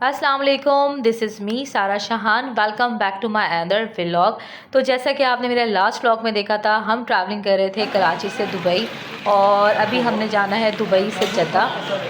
अस्सलाम वालेकुम, this is me Sara Shahan. Welcome back to my another vlog. तो जैसा कि आपने मेरे लास्ट व्लॉग में देखा था, हम ट्रैवलिंग कर रहे थे कराची से दुबई और अभी हमने जाना है दुबई से जद्दा।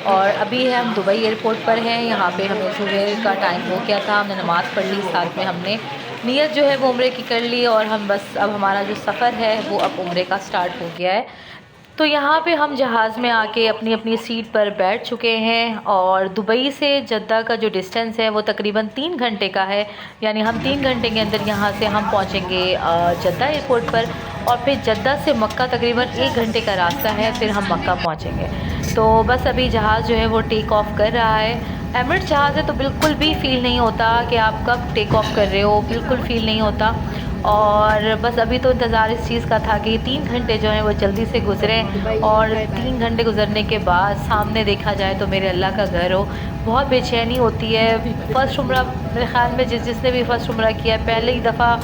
और अभी हम दुबई एयरपोर्ट पर हैं। यहाँ पे हमें सुबह का टाइम हो गया था, हमने नमाज़ पढ़ ली, साथ में हमने नीयत जो है वो उम्रे की कर ली और हम बस अब हमारा जो सफ़र है वो अब उम्रे का स्टार्ट हो गया है। तो यहाँ पे हम जहाज़ में आके अपनी अपनी सीट पर बैठ चुके हैं और दुबई से जद्दा का जो डिस्टेंस है वो तकरीबन 3 घंटे का है। यानी हम 3 घंटे के अंदर यहाँ से हम पहुँचेंगे जद्दा एयरपोर्ट पर और फिर जद्दा से मक्का तकरीबन 1 घंटे का रास्ता है, फिर हम मक्का पहुँचेंगे। तो बस अभी जहाज़ जो है वो टेक ऑफ़ कर रहा है। एमिरेट्स जहाज़ है तो बिल्कुल भी फ़ील नहीं होता कि आप कब टेक ऑफ़ कर रहे हो, बिल्कुल फ़ील नहीं होता। और बस अभी तो इंतज़ार इस चीज़ का था कि 3 घंटे जो हैं वो जल्दी से गुज़रें और 3 घंटे गुज़रने के बाद सामने देखा जाए तो मेरे अल्लाह का घर हो। बहुत बेचैनी होती है। फ़र्स्ट उम्रा मेरे ख़्याल में जिसने भी फ़र्स्ट उम्रा किया है, पहली दफ़ा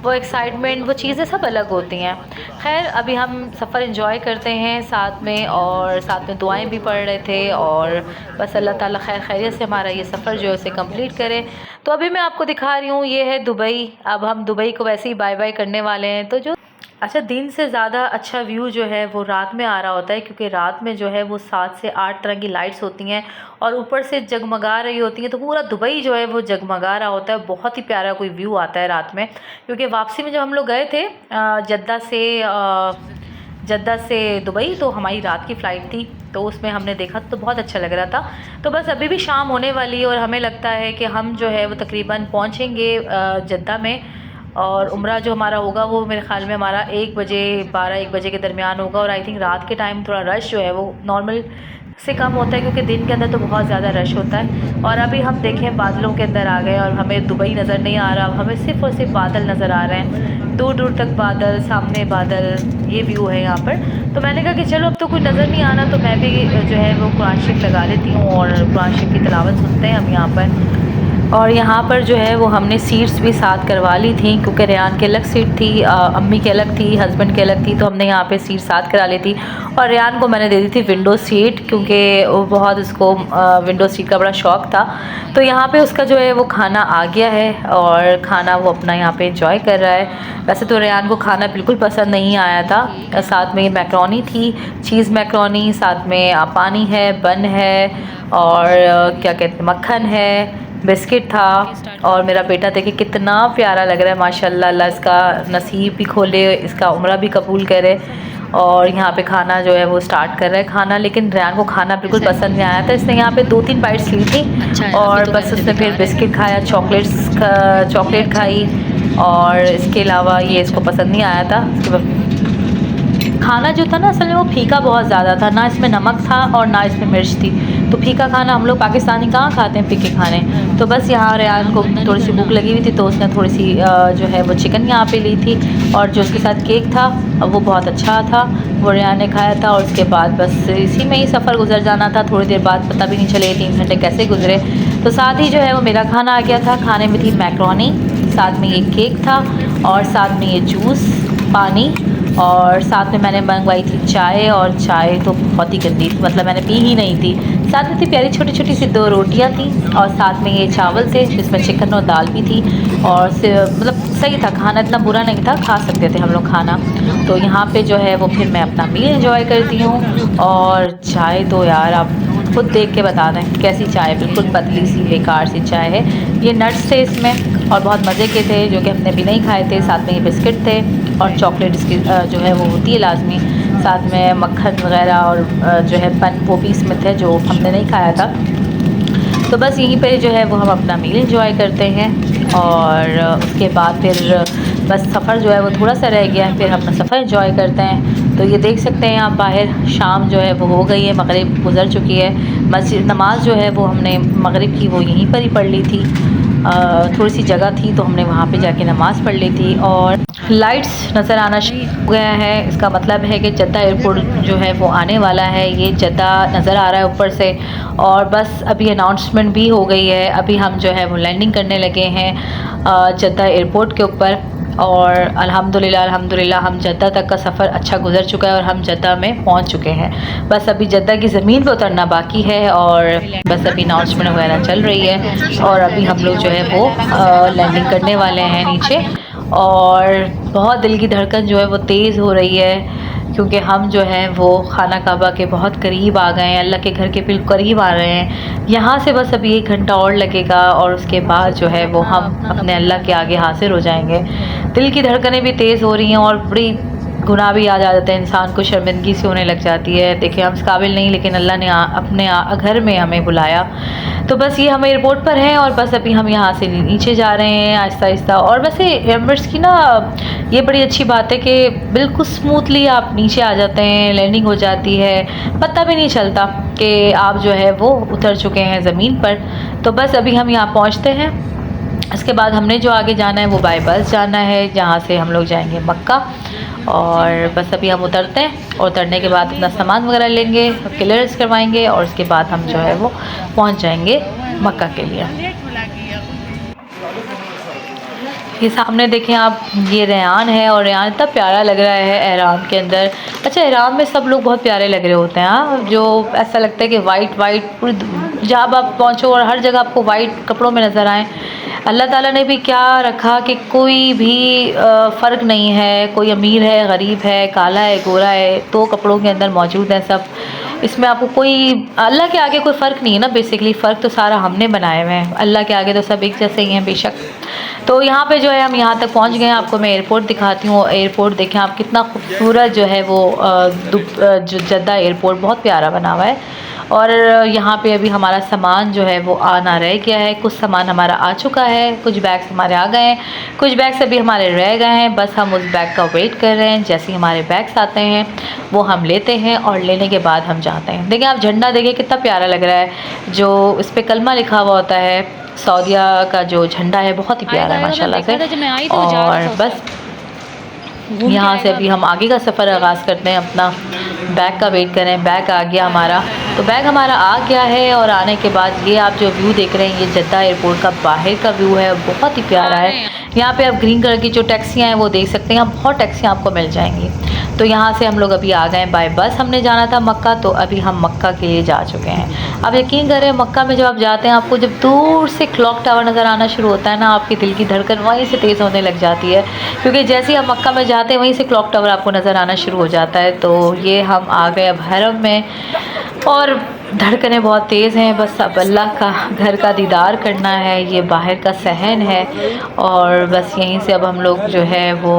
वो एक्साइटमेंट, वो चीज़ें सब अलग होती हैं। ख़ैर अभी हम सफ़र एंजॉय करते हैं साथ में और साथ में दुआएं भी पढ़ रहे थे और बस अल्लाह ताला खैर खैरियत से हमारा ये सफ़र जो है उसे कंप्लीट करे। तो अभी मैं आपको दिखा रही हूँ, ये है दुबई। अब हम दुबई को वैसे ही बाय बाय करने वाले हैं। तो जो अच्छा, दिन से ज़्यादा अच्छा व्यू जो है वो रात में आ रहा होता है, क्योंकि रात में जो है वो 7 से 8 तरह की लाइट्स होती हैं और ऊपर से जगमगा रही होती हैं, तो पूरा दुबई जो है वो जगमगा रहा होता है। बहुत ही प्यारा कोई व्यू आता है रात में। क्योंकि वापसी में जब हम लोग गए थे जद्दा से दुबई, तो हमारी रात की फ़्लाइट थी, तो उसमें हमने देखा तो बहुत अच्छा लग रहा था। तो बस अभी भी शाम होने वाली है और हमें लगता है कि हम जो है वो तकरीबन पहुँचेंगे जद्दा में। और उम्रा जो हमारा होगा वो मेरे ख़्याल में हमारा 1 बजे 12-1 बजे के दरमियान होगा। और आई थिंक रात के टाइम थोड़ा रश जो है वो नॉर्मल से कम होता है, क्योंकि दिन के अंदर तो बहुत ज़्यादा रश होता है। और अभी हम देखें बादलों के अंदर आ गए और हमें दुबई नज़र नहीं आ रहा, अब हमें सिर्फ़ और सिर्फ बादल नज़र आ रहे हैं, दूर दूर तक बादल, सामने बादल, ये व्यू है यहाँ पर। तो मैंने कहा कि चलो अब तो कुछ नज़र नहीं आना, तो मैं भी जो है वो कुरान शरीफ लगा लेती हूँ और कुरान शरीफ की तिलावत सुनते हैं हम यहाँ पर। और यहाँ पर जो है वो हमने सीट्स भी साथ करवा ली थी, क्योंकि रेयान की अलग सीट थी, अम्मी की अलग थी, हस्बैंड की अलग थी, तो हमने यहाँ पे सीट साथ करा ली थी। और रेयान को मैंने दे दी थी विंडो सीट, क्योंकि वो बहुत उसको विंडो सीट का बड़ा शौक़ था। तो यहाँ पे उसका जो है वो खाना आ गया है और खाना वो अपना यहाँ पे इंजॉय कर रहा है। वैसे तो रेयान को खाना बिल्कुल पसंद नहीं आया था। साथ में मैक्रोनी थी, चीज़ मैक्रोनी, साथ में पानी है, बन है और क्या कहते हैं, मक्खन है, बिस्किट था। और मेरा बेटा देखिए कितना प्यारा लग रहा है, माशाल्लाह। अल्लाह इसका नसीब भी खोले, इसका उम्रा भी कबूल करे। और यहाँ पे खाना जो है वो स्टार्ट कर रहा है खाना, लेकिन रेयान को खाना बिल्कुल पसंद नहीं आया था। इसने यहाँ पे 2-3 बाइट्स ली थी और बस उसने फिर बिस्किट खाया, चॉकलेट खाई और इसके अलावा ये इसको पसंद नहीं आया था। खाना जो था ना असल में वो फीका बहुत ज़्यादा था, ना इसमें नमक था और ना इसमें मिर्च थी। तो फीका खाना हम लोग पाकिस्तानी कहाँ खाते हैं फीके खाने। तो बस यहाँ रेयान को थोड़ी सी भूख लगी हुई थी, तो उसने थोड़ी सी जो है वो चिकन यहाँ पे ली थी और जो उसके साथ केक था वो बहुत अच्छा था, वो रेयान ने खाया था। और उसके बाद बस इसी में ही सफ़र गुजर जाना था। थोड़ी देर बाद पता भी नहीं चले 3 घंटे कैसे गुजरे। तो साथ ही जो है वो मेरा खाना आ गया था। खाने में थी मैक्रोनी, साथ में ये केक था और साथ में ये जूस, पानी, और साथ में मैंने मंगवाई थी चाय। और चाय तो बहुत ही गंदी थी, मतलब मैंने पी ही नहीं थी। साथ में थी प्यारी छोटी छोटी सी 2 रोटियां थी और साथ में ये चावल थे जिसमें चिकन और दाल भी थी। और मतलब सही था खाना, इतना बुरा नहीं था, खा सकते थे हम लोग खाना। तो यहाँ पे जो है वो फिर मैं अपना मील एंजॉय करती हूँ। और चाय तो यार आप खुद देख के बता दें कैसी चाय, बिल्कुल पतली सी बेकार सी चाय है। ये नट्स थे इसमें और बहुत मज़े के थे, जो कि हमने भी नहीं खाए थे। साथ में ये बिस्किट थे और चॉकलेट इसकी जो है वो होती है लाजमी, साथ में मक्खन वगैरह और जो है बन, वो भी इसमें थे जो हमने नहीं खाया था। तो बस यहीं पे जो है वो हम अपना मील एंजॉय करते हैं और उसके बाद फिर बस सफ़र जो है वो थोड़ा सा रह गया है, फिर अपना सफ़र एंजॉय करते हैं। तो ये देख सकते हैं आप बाहर शाम जो है वो हो गई है, मगरिब गुज़र चुकी है। मस्जिद नमाज जो है वो हमने मगरिब की वो यहीं पर ही पढ़ ली थी। थोड़ी सी जगह थी तो हमने वहाँ पे जाके नमाज़ पढ़ ली थी। और लाइट्स नज़र आना शुरू हो गया है, इसका मतलब है कि जद्दा एयरपोर्ट जो है वो आने वाला है। ये जद्दा नज़र आ रहा है ऊपर से। और बस अभी अनाउंसमेंट भी हो गई है, अभी हम जो है वो लैंडिंग करने लगे हैं जद्दा एयरपोर्ट के ऊपर। और अल्हम्दुलिल्लाह हम जद्दा तक का सफ़र अच्छा गुजर चुका है और हम जद्दा में पहुंच चुके हैं। बस अभी जद्दा की ज़मीन पे उतरना बाकी है और बस अभी अनाउंसमेंट वगैरह चल रही है और अभी हम लोग जो है वो लैंडिंग करने वाले हैं नीचे। और बहुत दिल की धड़कन जो है वो तेज़ हो रही है क्योंकि हम जो हैं वो खाना काबा के बहुत करीब आ गए हैं, अल्लाह के घर के बिल्कुल करीब आ रहे हैं। यहाँ से बस अभी 1 घंटा और लगेगा और उसके बाद जो है वो हम अपने अल्लाह के आगे हाजिर हो जाएंगे। दिल की धड़कनें भी तेज़ हो रही हैं और बड़ी गुनाह भी याद आ जाते हैं, इंसान को शर्मिंदगी सी होने लग जाती है। देखिए हम इस काबिल नहीं, लेकिन अल्लाह ने अपने घर में हमें बुलाया। तो बस ये हम एयरपोर्ट पर हैं और बस अभी हम यहाँ से नीचे जा रहे हैं आहिस्ता आहिस्ता। और वैसे एमिरेट्स की ना ये बड़ी अच्छी बात है कि बिल्कुल स्मूथली आप नीचे आ जाते हैं, लैंडिंग हो जाती है, पता भी नहीं चलता कि आप जो है वो उतर चुके हैं ज़मीन पर। तो बस अभी हम यहाँ पहुँचते हैं। इसके बाद हमने जो आगे जाना है वो बाय बस जाना है, जहाँ से हम लोग जाएंगे मक्का। और बस अभी हम उतरते हैं और उतरने के बाद अपना सामान वगैरह लेंगे, क्लियरेंस करवाएंगे और उसके बाद हम जो है वो पहुँच जाएंगे मक्का के लिए। ये सामने देखें आप, ये रेयान है और रेयान इतना प्यारा लग रहा है एहराम के अंदर। अच्छा, एहराम में सब लोग बहुत प्यारे लग रहे होते हैं, हाँ, जो ऐसा लगता है कि वाइट पूरी जब आप पहुँचो और हर जगह आपको वाइट कपड़ों में नज़र आए। अल्लाह ताला ने भी क्या रखा कि कोई भी फ़र्क नहीं है, कोई अमीर है, गरीब है, काला है, गोरा है, तो कपड़ों के अंदर मौजूद है सब। इसमें आपको कोई, अल्लाह के आगे कोई फ़र्क नहीं है ना, बेसिकली फ़र्क तो सारा हमने बनाए हुए हैं। अल्लाह के आगे तो सब एक जैसे ही हैं बेशक। तो यहाँ पे जो है हम यहाँ तक पहुँच गए हैं। आपको मैं एयरपोर्ट दिखाती हूँ। एयरपोर्ट देखें आप, कितना खूबसूरत जो है वो जद्दा एयरपोर्ट बहुत प्यारा बना हुआ है। और यहाँ पे अभी हमारा सामान जो है वो आना रह गया है। कुछ सामान हमारा आ चुका है, कुछ बैग्स हमारे आ गए हैं, कुछ बैग्स अभी हमारे रह गए हैं। बस हम उस बैग का वेट कर रहे हैं। जैसे ही हमारे बैग्स आते हैं वो हम लेते हैं और लेने के बाद हम जाते हैं। देखिए आप झंडा देखिए कितना प्यारा लग रहा है, जो इस पर कलमा लिखा हुआ होता है। सऊदीया का जो झंडा है बहुत ही प्यारा है माशाल्लाह से। और बस यहाँ से अभी हम आगे का सफ़र आगाज़ करते हैं। अपना बैग का वेट करें। बैग आ गया हमारा, तो बैग हमारा आ गया है। और आने के बाद ये आप जो व्यू देख रहे हैं, ये जद्दा एयरपोर्ट का बाहर का व्यू है, बहुत ही प्यारा है। यहाँ पे आप ग्रीन कलर की जो टैक्सियाँ हैं वो देख सकते हैं, यहाँ बहुत टैक्सियाँ आपको मिल जाएंगी। तो यहाँ से हम लोग अभी आ गए बाय बस। हमने जाना था मक्का, तो अभी हम मक्का के लिए जा चुके हैं। अब यकीन करें, मक्का में जब आप जाते हैं, आपको जब दूर से क्लॉक टावर नज़र आना शुरू होता है ना, आपकी दिल की धड़कन वहीं से तेज़ होने लग जाती है, क्योंकि जैसे ही आप मक्का में जाते हैं वहीं से क्लॉक टावर आपको नज़र आना शुरू हो जाता है। तो ये हम आ गए अब हरम में और धड़कनें बहुत तेज़ हैं। बस अब अल्लाह का घर का दीदार करना है। ये बाहर का सहन है और बस यहीं से अब हम लोग जो है वो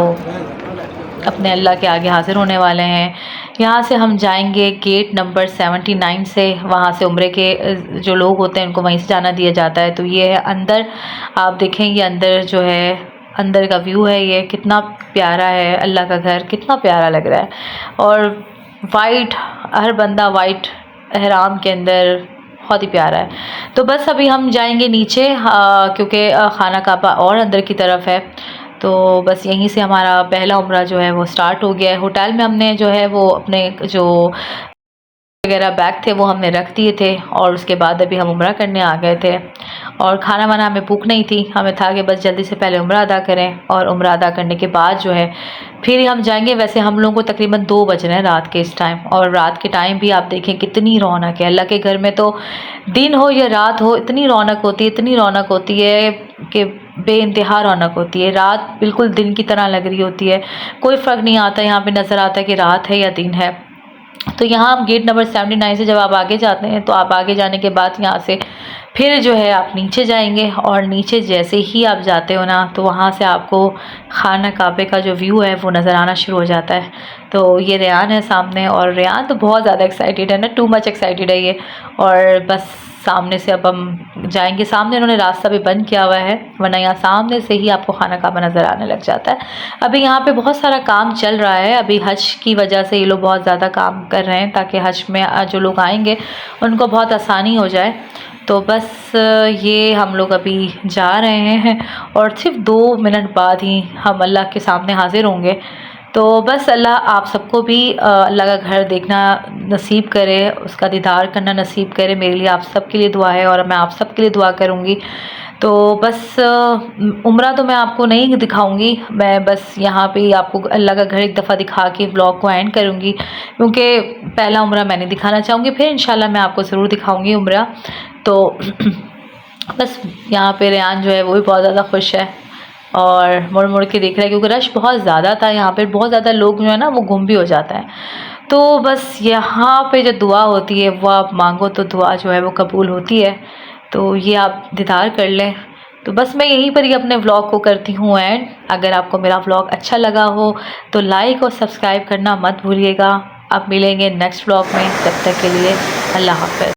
अपने अल्लाह के आगे हाज़िर होने वाले हैं। यहाँ से हम जाएंगे गेट नंबर 79 से। वहाँ से उम्रे के जो लोग होते हैं उनको वहीं से जाना दिया जाता है। तो ये है अंदर, आप देखें ये अंदर जो है, अंदर का व्यू है, ये कितना प्यारा है। अल्लाह का घर कितना प्यारा लग रहा है। और वाइट, हर बंदा वाइट एहराम के अंदर, बहुत ही प्यारा है। तो बस अभी हम जाएंगे नीचे क्योंकि खाना काबा और अंदर की तरफ है। तो बस यहीं से हमारा पहला उम्रा जो है वो स्टार्ट हो गया है। होटल में हमने जो है वो अपने जो वगैरह बैग थे वो हमने रख दिए थे और उसके बाद अभी हम उम्रा करने आ गए थे। और खाना वाना हमें भूख नहीं थी, हमें था कि बस जल्दी से पहले उम्रा अदा करें और उम्रा अदा करने के बाद जो है फिर हम जाएंगे। वैसे हम लोगों को तकरीबन 2 बज रहे हैं रात के इस टाइम, और रात के टाइम भी आप देखें कितनी रौनक है। अल्लाह के घर में तो दिन हो या रात हो इतनी रौनक होती है, इतनी रौनक होती है कि बेइंतहा रौनक होती है। रात बिल्कुल दिन की तरह लग रही होती है, कोई फ़र्क नहीं आता, यहाँ पे नज़र आता है कि रात है या दिन है। तो यहाँ हम गेट नंबर 79 से जब आप आगे जाते हैं, तो आप आगे जाने के बाद यहाँ से फिर जो है आप नीचे जाएंगे और नीचे जैसे ही आप जाते हो ना, तो वहाँ से आपको खाना काबे का जो व्यू है वो नज़र आना शुरू हो जाता है। तो ये रेयान है सामने, और रेयान तो बहुत ज़्यादा एक्साइटेड है ना, टू मच एक्साइटेड है ये। और बस सामने से अब हम जाएंगे। सामने इन्होंने रास्ता भी बंद किया हुआ है, वरना यहाँ सामने से ही आपको खाना काबा नज़र आने लग जाता है। अभी यहाँ पे बहुत सारा काम चल रहा है। अभी हज की वजह से ये लोग बहुत ज़्यादा काम कर रहे हैं, ताकि हज में जो लोग आएंगे उनको बहुत आसानी हो जाए। तो बस ये हम लोग अभी जा रहे हैं और सिर्फ 2 मिनट बाद ही हम अल्लाह के सामने हाज़िर होंगे। तो बस अल्लाह आप सबको भी अल्लाह का घर देखना नसीब करे, उसका दीदार करना नसीब करे। मेरे लिए आप सब के लिए दुआ है और मैं आप सब के लिए दुआ करूँगी। तो बस उम्रा तो मैं आपको नहीं दिखाऊंगी, मैं बस यहाँ पे ही आपको अल्लाह का घर एक दफ़ा दिखा के व्लॉग को एंड करूँगी, क्योंकि पहला उम्रा मैं नहीं दिखाना चाहूँगी, फिर इंशाल्लाह मैं आपको ज़रूर दिखाऊँगी उम्रा। तो बस यहाँ पे रेयान जो है वो भी बहुत ज़्यादा खुश है और मुड़ मुड़ के देख रहा है, क्योंकि रश बहुत ज़्यादा था यहाँ पे, बहुत ज़्यादा लोग जो है ना वो गुम भी हो जाता है। तो बस यहाँ पे जो दुआ होती है वो आप मांगो तो दुआ जो है वो कबूल होती है, तो ये आप दीदार कर लें। तो बस मैं यहीं पर ही अपने व्लॉग को करती हूँ एंड। अगर आपको मेरा व्लॉग अच्छा लगा हो तो लाइक और सब्सक्राइब करना मत भूलिएगा। अब मिलेंगे नेक्स्ट व्लॉग में, तब तक के लिए अल्लाह हाफ़िज़।